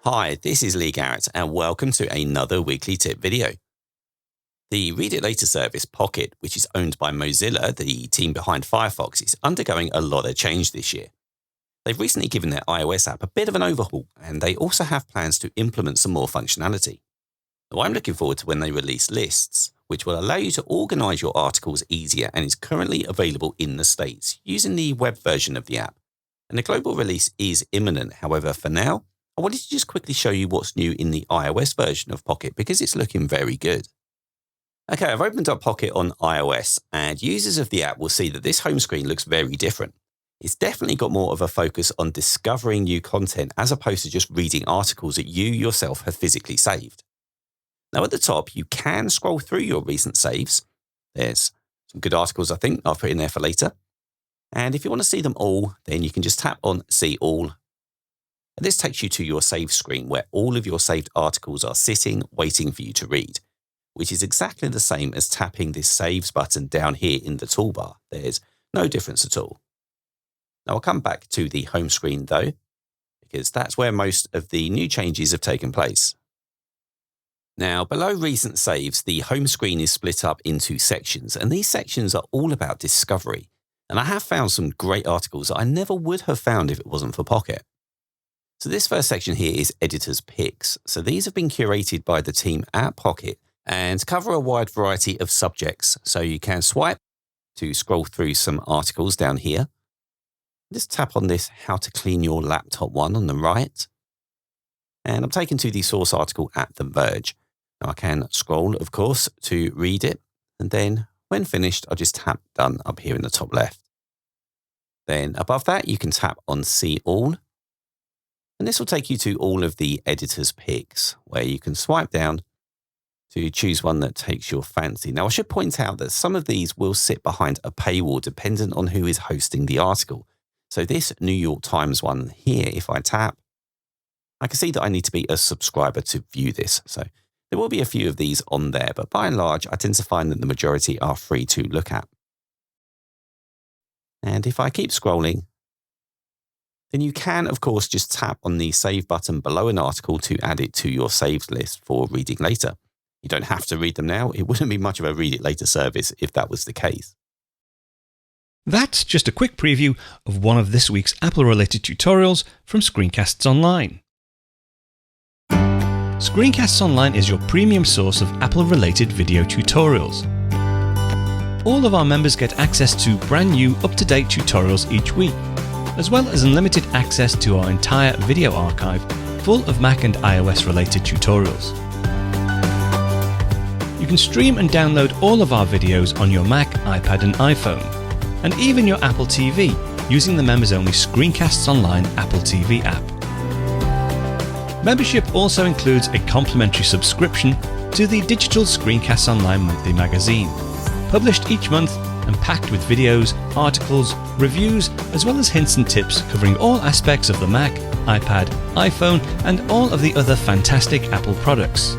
Hi, this is Lee Garrett and welcome to another weekly tip video. The Read It Later service Pocket, which is owned by Mozilla, the team behind Firefox, is undergoing a lot of change this year. They've recently given their iOS app a bit of an overhaul, and they also have plans to implement some more functionality. Now, I'm looking forward to when they release Lists, which will allow you to organize your articles easier and is currently available in the States using the web version of the app. And the global release is imminent. However, for now, I wanted to just quickly show you what's new in the iOS version of Pocket because it's looking very good. Okay, I've opened up Pocket on iOS and users of the app will see that this home screen looks very different. It's definitely got more of a focus on discovering new content as opposed to just reading articles that you yourself have physically saved. Now at the top, you can scroll through your recent saves. There's some good articles I think I've put in there for later. And if you want to see them all, then you can just tap on See All. And this takes you to your save screen where all of your saved articles are sitting, waiting for you to read, which is exactly the same as tapping this Saves button down here in the toolbar. There's no difference at all. Now I'll come back to the home screen though, because that's where most of the new changes have taken place. Now below recent saves, the home screen is split up into sections, and these sections are all about discovery. And I have found some great articles that I never would have found if it wasn't for Pocket. So this first section here is Editor's Picks. So these have been curated by the team at Pocket and cover a wide variety of subjects. So you can swipe to scroll through some articles down here. Just tap on this How to Clean Your Laptop one on the right. And I'm taken to the source article at The Verge. Now I can scroll, of course, to read it. And then when finished, I'll just tap Done up here in the top left. Then above that, you can tap on See All. And this will take you to all of the editor's picks where you can swipe down to choose one that takes your fancy. Now, I should point out that some of these will sit behind a paywall dependent on who is hosting the article. So this New York Times one here, if I tap, I can see that I need to be a subscriber to view this. So there will be a few of these on there, but by and large, I tend to find that the majority are free to look at. And if I keep scrolling, then you can, of course, just tap on the Save button below an article to add it to your saved list for reading later. You don't have to read them now. It wouldn't be much of a Read It Later service if that was the case. That's just a quick preview of one of this week's Apple-related tutorials from Screencasts Online. Screencasts Online is your premium source of Apple-related video tutorials. All of our members get access to brand new, up-to-date tutorials each week, as well as unlimited access to our entire video archive full of Mac and iOS related tutorials. You can stream and download all of our videos on your Mac, iPad and iPhone, and even your Apple TV using the members-only Screencasts Online Apple TV app. Membership also includes a complimentary subscription to the digital Screencasts Online monthly magazine, published each month and packed with videos, articles, reviews, as well as hints and tips covering all aspects of the Mac, iPad, iPhone, and all of the other fantastic Apple products.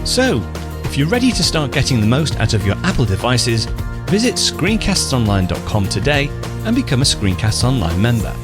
So, if you're ready to start getting the most out of your Apple devices, visit screencastsonline.com today and become a Screencasts Online member.